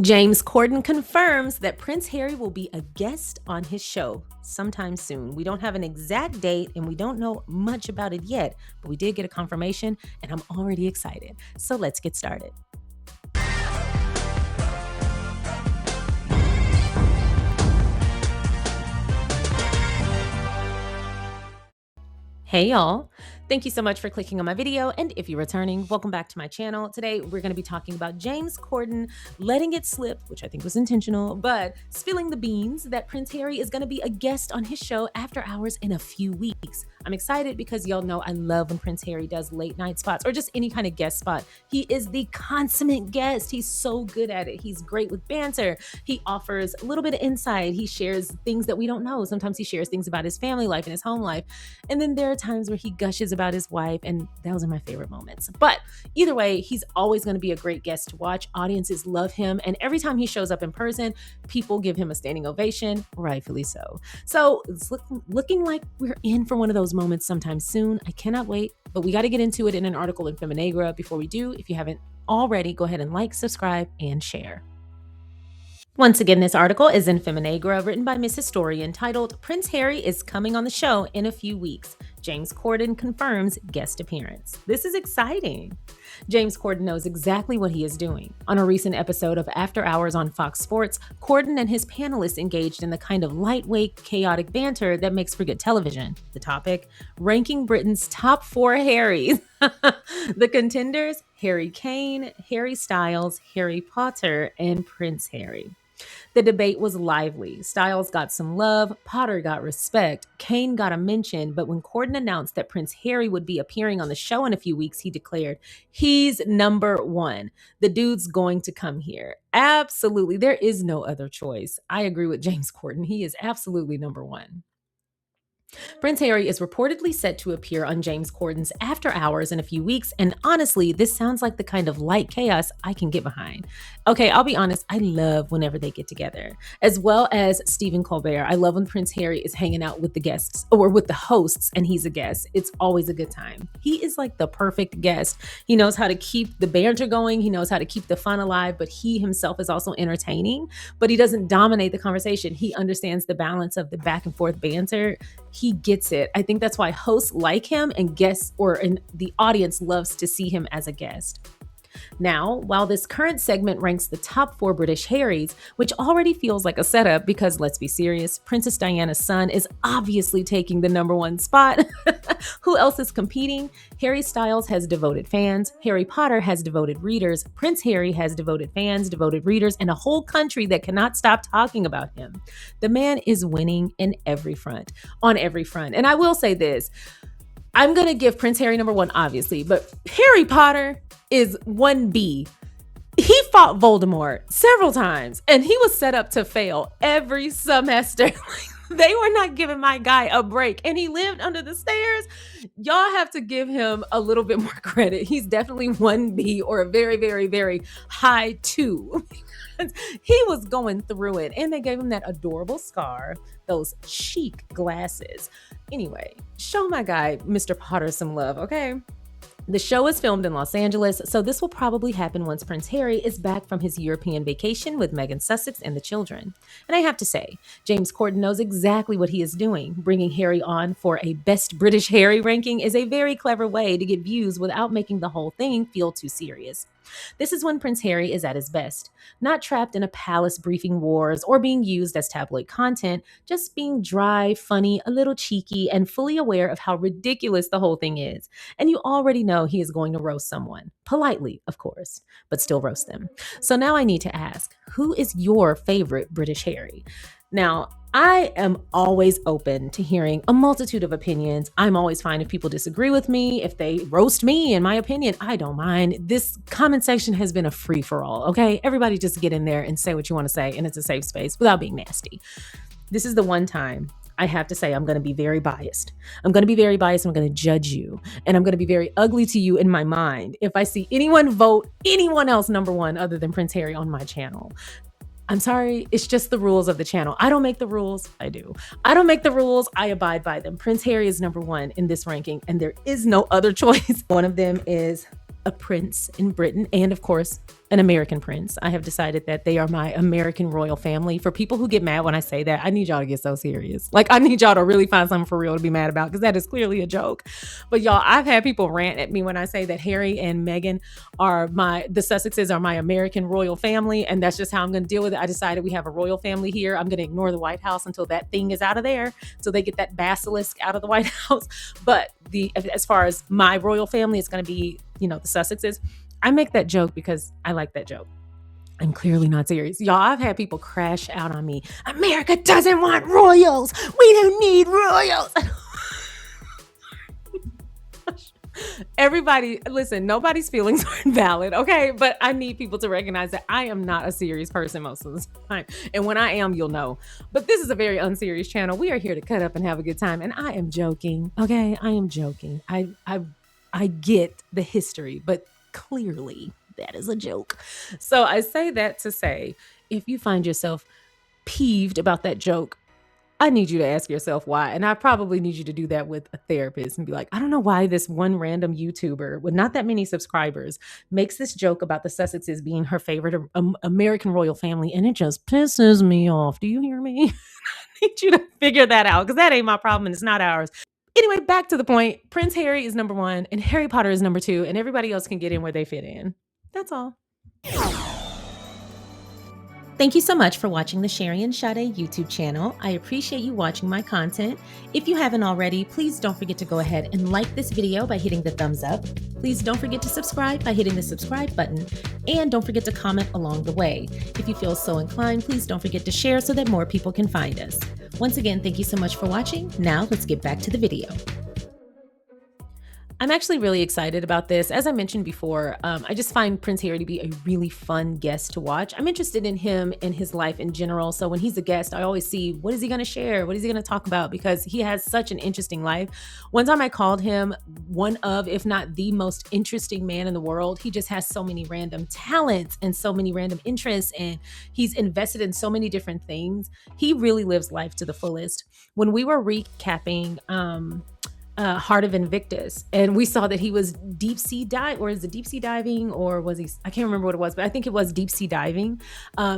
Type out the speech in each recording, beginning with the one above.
James Corden confirms that Prince Harry will be a guest on his show sometime soon. We don't have an exact date and we don't know much about it yet, but we did get a confirmation and I'm already excited. So let's get started. Hey y'all, thank you so much for clicking on my video, and if you're returning, welcome back to my channel. Today we're going to be talking about James Corden letting it slip, which I think was intentional, but spilling the beans that Prince Harry is going to be a guest on his show After Hours in a few weeks. I'm excited because y'all know I love when Prince Harry does late night spots or just any kind of guest spot. He is the consummate guest. He's so good at it. He's great with banter. He offers a little bit of insight. He shares things that we don't know. Sometimes he shares things about his family life and his home life. And then there are times where he gushes about his wife, and those are my favorite moments. But either way, he's always going to be a great guest to watch. Audiences love him, and every time he shows up in person, people give him a standing ovation, rightfully so. So it's looking like we're in for one of those moments sometime soon. I cannot wait, but we got to get into it in an article in Feminegra. Before we do, if you haven't already, go ahead and like, subscribe, and share. Once again, this article is in Feminegra, written by Miss Historian, titled Prince Harry is coming on the show in a few weeks. James Corden confirms guest appearance. This is exciting. James Corden knows exactly what he is doing. On a recent episode of After Hours on Fox Sports, Corden and his panelists engaged in the kind of lightweight, chaotic banter that makes for good television. The topic, ranking Britain's top 4 Harrys. The contenders, Harry Kane, Harry Styles, Harry Potter, and Prince Harry. The debate was lively. Styles got some love, Potter got respect, Kane got a mention, but when Corden announced that Prince Harry would be appearing on the show in a few weeks, he declared, he's number 1. The dude's going to come here. Absolutely. There is no other choice. I agree with James Corden. He is absolutely number 1. Prince Harry is reportedly set to appear on James Corden's After Hours in a few weeks, and honestly, this sounds like the kind of light chaos I can get behind. Okay, I'll be honest, I love whenever they get together. As well as Stephen Colbert, I love when Prince Harry is hanging out with the guests, or with the hosts, and he's a guest. It's always a good time. He is like the perfect guest. He knows how to keep the banter going, he knows how to keep the fun alive, but he himself is also entertaining, but he doesn't dominate the conversation. He understands the balance of the back and forth banter. He gets it. I think that's why hosts like him and the audience loves to see him as a guest. Now, while this current segment ranks the top 4 British Harrys, which already feels like a setup because, let's be serious, Princess Diana's son is obviously taking the number 1 spot. Who else is competing? Harry Styles has devoted fans, Harry Potter has devoted readers, Prince Harry has devoted fans, devoted readers, and a whole country that cannot stop talking about him. The man is winning on every front. And I will say this, I'm going to give Prince Harry number 1, obviously, but Harry Potter is 1B. He fought Voldemort several times, and he was set up to fail every semester. They were not giving my guy a break, and he lived under the stairs. Y'all have to give him a little bit more credit. He's definitely 1B or a very, very, very high 2. He was going through it, and they gave him that adorable scar, those chic glasses. Anyway, show my guy, Mr. Potter, some love, okay? The show is filmed in Los Angeles, so this will probably happen once Prince Harry is back from his European vacation with Meghan, Sussex, and the children. And I have to say, James Corden knows exactly what he is doing. Bringing Harry on for a Best British Harry ranking is a very clever way to get views without making the whole thing feel too serious. This is when Prince Harry is at his best, not trapped in a palace briefing wars or being used as tabloid content, just being dry, funny, a little cheeky, and fully aware of how ridiculous the whole thing is. And you already know he is going to roast someone. Politely, of course, but still roast them. So now I need to ask, who is your favorite British Harry? Now, I am always open to hearing a multitude of opinions. I'm always fine if people disagree with me, if they roast me, in my opinion, I don't mind. This comment section has been a free-for-all, okay? Everybody just get in there and say what you want to say, and it's a safe space without being nasty. This is the one time I have to say I'm going to be very biased. I'm going to judge you, and I'm going to be very ugly to you in my mind if I see anyone vote anyone else number 1 other than Prince Harry on my channel. I'm sorry, it's just the rules of the channel. I don't make the rules, I do. I don't make the rules, I abide by them. Prince Harry is number 1 in this ranking, and there is no other choice. One of them is a prince in Britain and, of course, an American prince. I have decided that they are my American royal family. For people who get mad when I say that, I need y'all to get so serious. Like, I need y'all to really find something for real to be mad about, because that is clearly a joke. But y'all, I've had people rant at me when I say that Harry and Meghan the Sussexes are my American royal family, and that's just how I'm going to deal with it. I decided we have a royal family here. I'm going to ignore the White House until that thing is out of there, so they get that basilisk out of the White House. But as far as my royal family, it's going to be, the Sussexes. I make that joke because I like that joke. I'm clearly not serious. Y'all, I've had people crash out on me. America doesn't want royals. We don't need royals. Everybody, listen, nobody's feelings are valid, okay? But I need people to recognize that I am not a serious person most of the time. And when I am, you'll know. But this is a very unserious channel. We are here to cut up and have a good time. And I am joking, okay? I am joking. I get the history, but clearly that is a joke. So I say that to say, if you find yourself peeved about that joke, I need you to ask yourself why. And I probably need you to do that with a therapist and be like, I don't know why this one random YouTuber with not that many subscribers makes this joke about the Sussexes being her favorite American royal family, and it just pisses me off. Do you hear me? I need you to figure that out, because that ain't my problem and it's not ours. Anyway, back to the point. Prince Harry is number 1 and Harry Potter is number 2, and everybody else can get in where they fit in. That's all. Thank you so much for watching the SharionSade YouTube channel. I appreciate you watching my content. If you haven't already, please don't forget to go ahead and like this video by hitting the thumbs up. Please don't forget to subscribe by hitting the subscribe button. And don't forget to comment along the way. If you feel so inclined, please don't forget to share so that more people can find us. Once again, thank you so much for watching. Now let's get back to the video. I'm actually really excited about this. As I mentioned before, I just find Prince Harry to be a really fun guest to watch. I'm interested in him and his life in general. So when he's a guest, I always see, what is he going to share? What is he going to talk about? Because he has such an interesting life. One time I called him one of, if not the most interesting man in the world. He just has so many random talents and so many random interests, and he's invested in so many different things. He really lives life to the fullest. When we were recapping, Heart of Invictus, and we saw that he was deep sea diving, or was he, I can't remember what it was, but I think it was deep sea diving.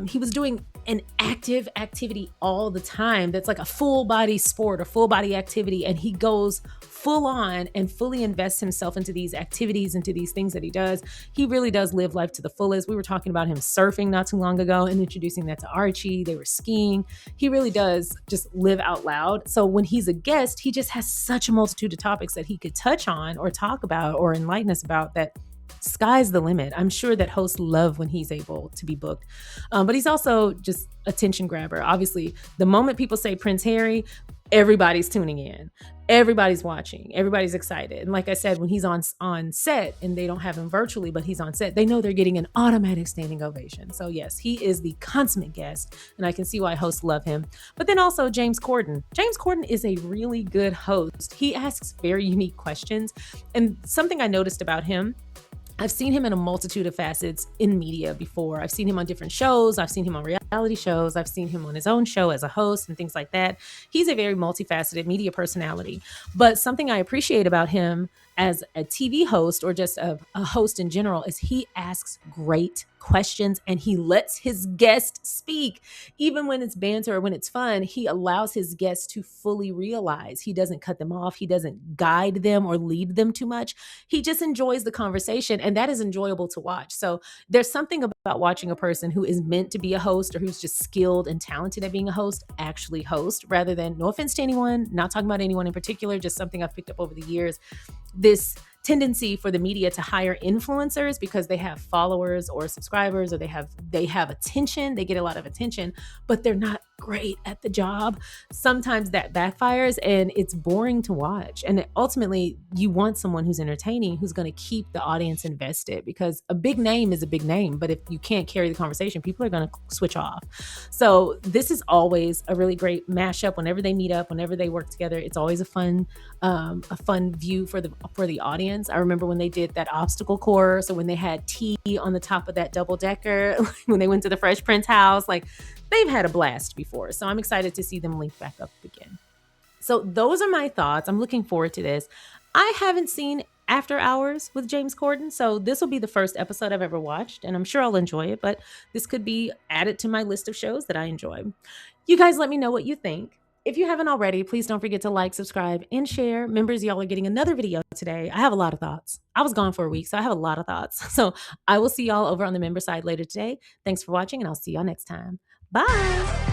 He was doing an active activity all the time that's like a full body sport or full body activity, and he goes full on and fully invests himself into these activities, into these things that he does. He really does live life to the fullest. We were talking about him surfing not too long ago and introducing that to Archie. They were skiing. He really does just live out loud. So when he's a guest, he just has such a multitude of topics that he could touch on or talk about or enlighten us about, that sky's the limit. I'm sure that hosts love when he's able to be booked. But he's also just attention grabber. Obviously, the moment people say Prince Harry, everybody's tuning in. Everybody's watching. Everybody's excited. And like I said, when he's on set and they don't have him virtually, but he's on set, they know they're getting an automatic standing ovation. So yes, he is the consummate guest, and I can see why hosts love him. But then also James Corden. James Corden is a really good host. He asks very unique questions. And something I noticed about him, I've seen him in a multitude of facets in media before. I've seen him on different shows. I've seen him on reality shows. I've seen him on his own show as a host and things like that. He's a very multifaceted media personality. But something I appreciate about him as a TV host, or just a host in general, is he asks great questions and he lets his guest speak. Even when it's banter or when it's fun, he allows his guests to fully realize. He doesn't cut them off. He doesn't guide them or lead them too much. He just enjoys the conversation, and that is enjoyable to watch. So there's something about watching a person who is meant to be a host, or who's just skilled and talented at being a host, actually host, rather than, no offense to anyone, not talking about anyone in particular, just something I've picked up over the years. This tendency for the media to hire influencers because they have followers or subscribers, or they have attention, they get a lot of attention, but they're not great at the job. Sometimes that backfires and it's boring to watch. And ultimately, you want someone who's entertaining, who's going to keep the audience invested, because a big name is a big name, but if you can't carry the conversation, people are going to switch off. So this is always a really great mashup. Whenever they meet up, whenever they work together, it's always a fun view for the audience. I remember when they did that obstacle course, or when they had tea on the top of that double decker, when they went to the Fresh Prince house, like, they've had a blast before. So I'm excited to see them link back up again. So those are my thoughts. I'm looking forward to this. I haven't seen After Hours with James Corden. So this will be the first episode I've ever watched, and I'm sure I'll enjoy it, but this could be added to my list of shows that I enjoy. You guys let me know what you think. If you haven't already, please don't forget to like, subscribe, and share. Members, y'all are getting another video today. I have a lot of thoughts. I was gone for a week, so I have a lot of thoughts. So I will see y'all over on the member side later today. Thanks for watching, and I'll see y'all next time. Bye.